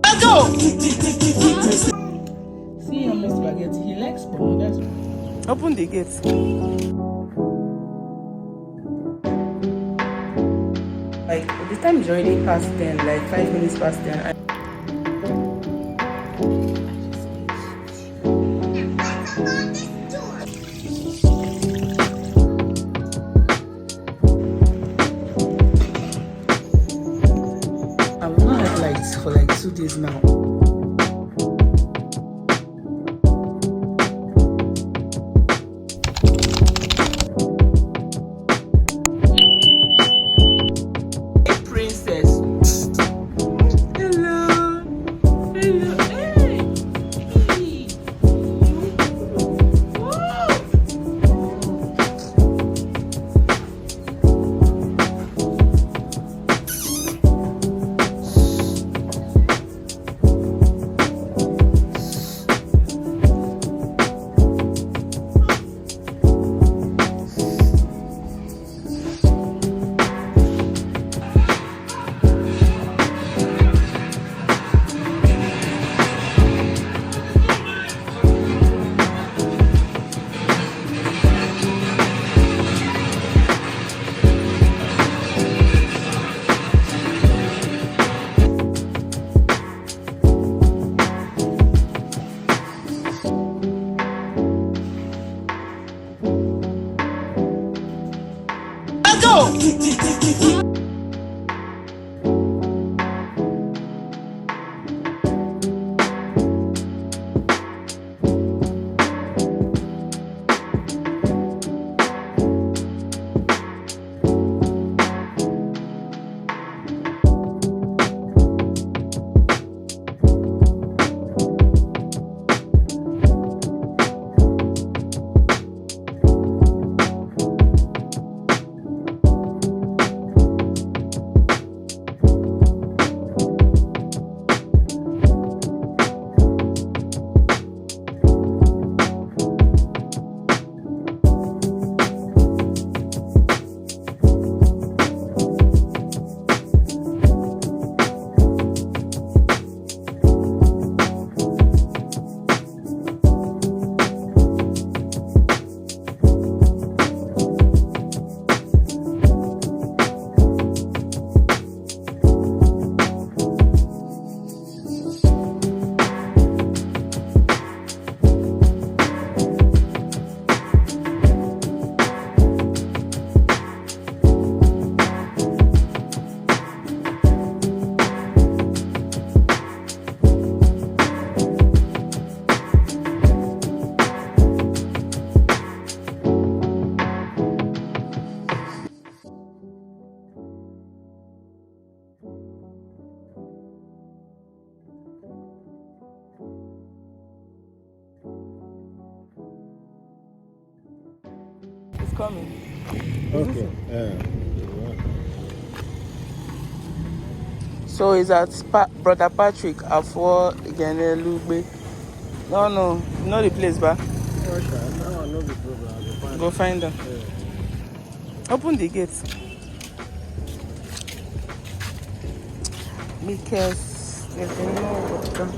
Let's go! See your Mr. Spaghetti, he likes spoon. That's why. Open the gate. Like, the time is already past 10, like 5 minutes past 10. I've not had lights for like 2 days now. Princess. Hello. Hello. Hey. Wow. Coming. Okay. So is that Brother Patrick Afo Genelugbe? No, you know the place, ba? Oh, sure. Now I know the program. Go find them. Yeah. Open the gate. Because there's no water.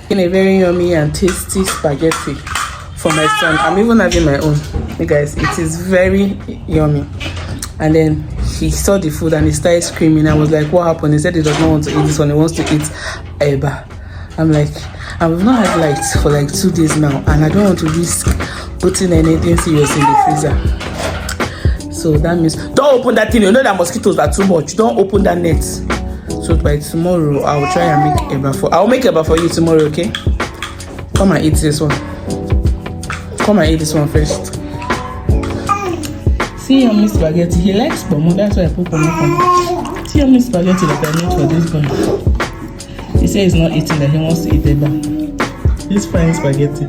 In a very yummy and tasty spaghetti for my son. I'm even having my own. Hey guys, it is very yummy. And then he saw the food and he started screaming. I was like, what happened? He said he does not want to eat this one, he wants to eat eba. I'm like, I've not had lights for like 2 days now, and I don't want to risk putting anything serious in the freezer. So that means don't open that thing. You know that mosquitoes are too much. Don't open that net. So by tomorrow, I will try and make eba for. I'll make eba for you tomorrow, okay? Come and eat this one. Come and eat this one first. See yummy spaghetti. He likes pomo. That's why I put pomo for him. See yummy spaghetti that I made for this guy. He says he's not eating, that he wants to eat eba. This fine spaghetti.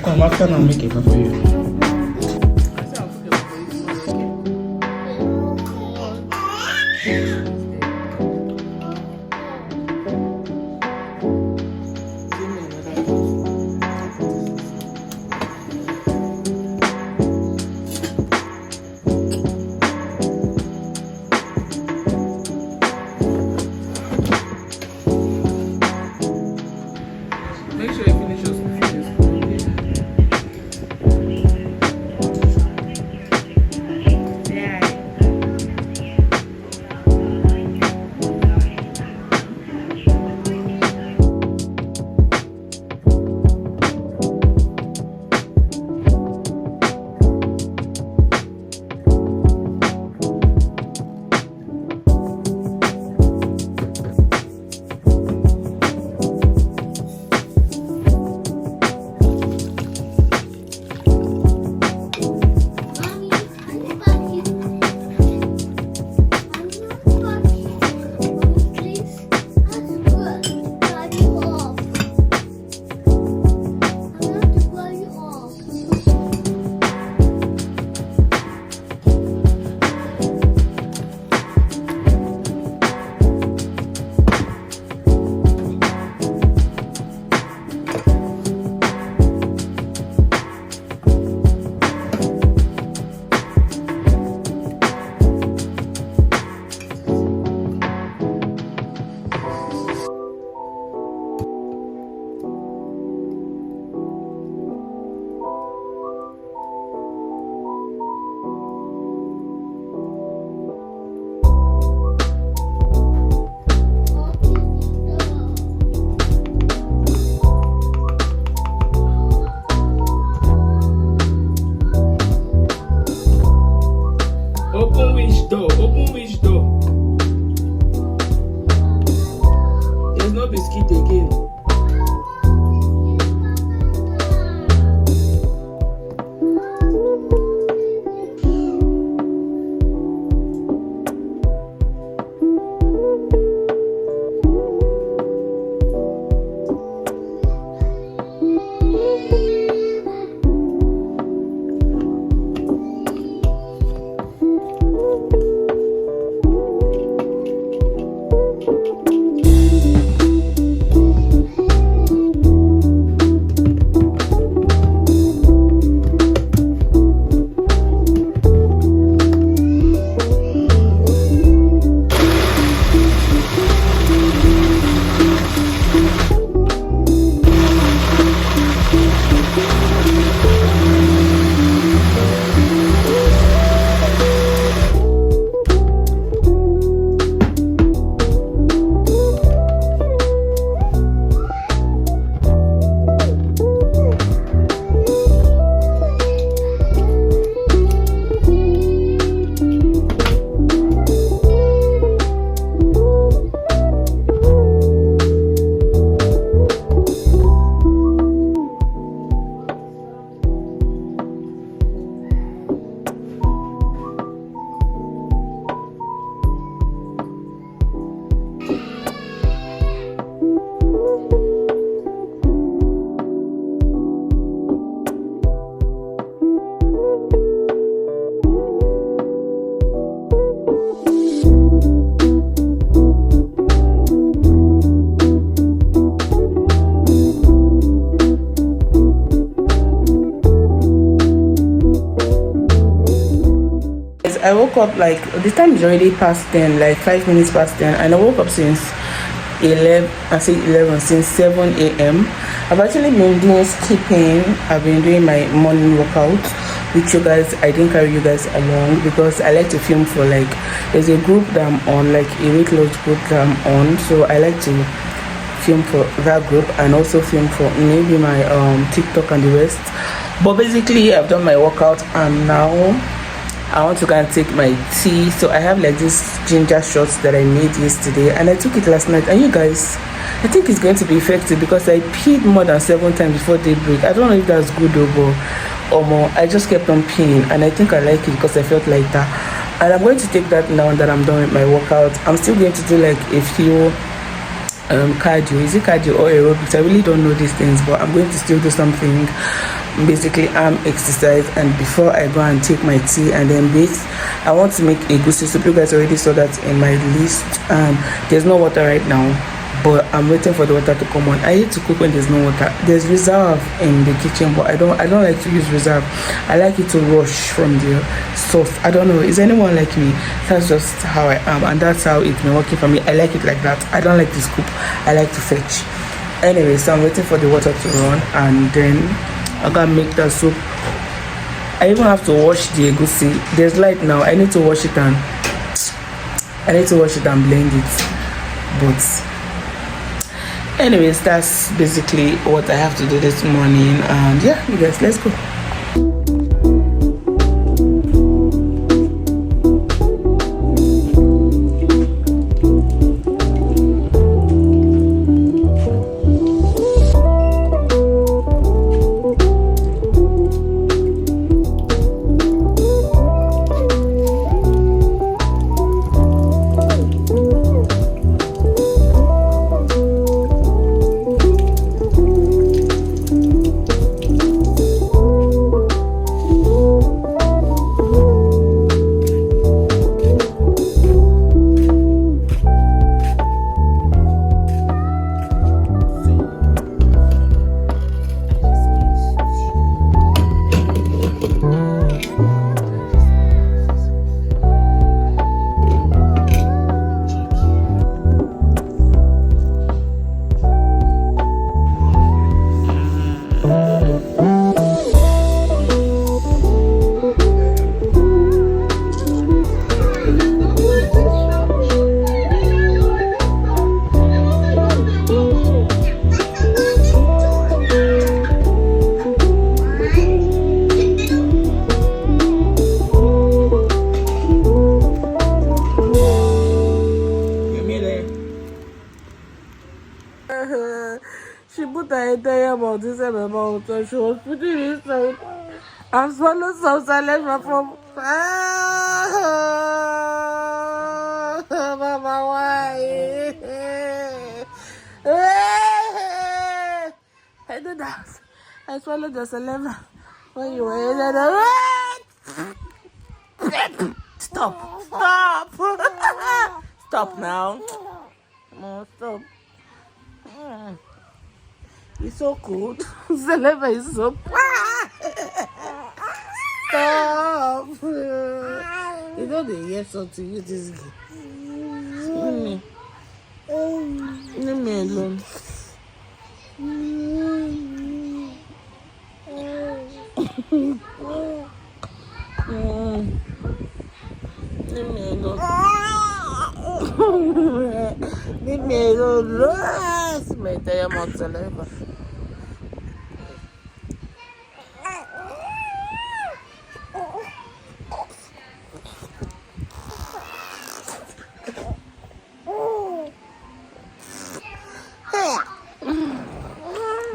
Come after and I'll make eba for you. I woke up like the time is already past 10, like 5 minutes past 10, and I woke up since 11. I say 11 since 7 a.m. I've actually been doing skipping. I've been doing my morning workout with you guys. I didn't carry you guys along because I like to film for like there's a group that I'm on, like a weight loss group that I'm on, so I like to film for that group and also film for maybe my TikTok and the rest. But basically I've done my workout and now I want to go and take my tea. So I have like this ginger shots that I made yesterday and I took it last night, and you guys, I think it's going to be effective because I peed more than 7 times before daybreak. I don't know if that's good or more. I just kept on peeing and I think I like it because I felt lighter. And I'm going to take that now that I'm done with my workout. I'm still going to do like a few cardio. Is it cardio or aerobics? I really don't know these things, but I'm going to still do something, basically arm exercise. And before I go and take my tea and then bathe, I want to make egusi soup. You guys already saw that in my list. There's no water right now, but I'm waiting for the water to come on. I hate to cook when there's no water. There's reserve in the kitchen, but I don't like to use reserve. I like it to rush from the source. I don't know, is anyone like me? That's just how I am, and that's how it's been working for me. I like it like that. I don't like to scoop, I like to fetch. Anyway, so I'm waiting for the water to run and then I'm gonna make that soup. I even have to wash the egusi. There's light now. I need to wash it and blend it. But anyways, that's basically what I have to do this morning. And yeah, you guys, let's go. She put her entire mouth inside my mouth and she was putting it inside. I've swallowed some saliva from. Mama, why? I did that. I swallowed the saliva when you were in the. Stop! Stop! Stop now! No, stop. It's so cold. Saliva is so. Stop! You know they hear something. You this guy. Leave me alone. Leave me alone. Leave me alone. Lost my entire mouth saliva.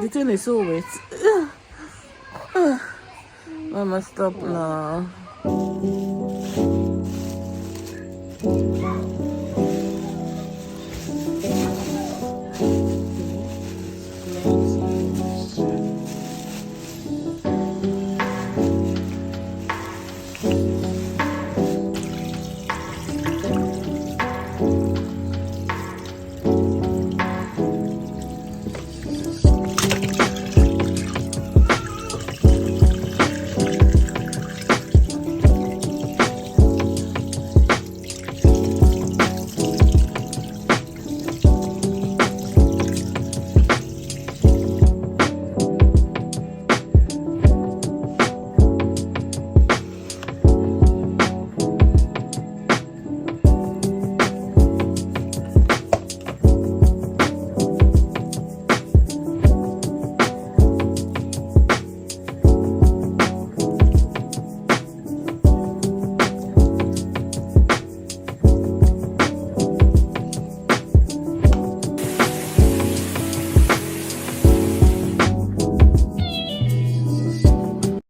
The thing is so wet. Mama, stop now.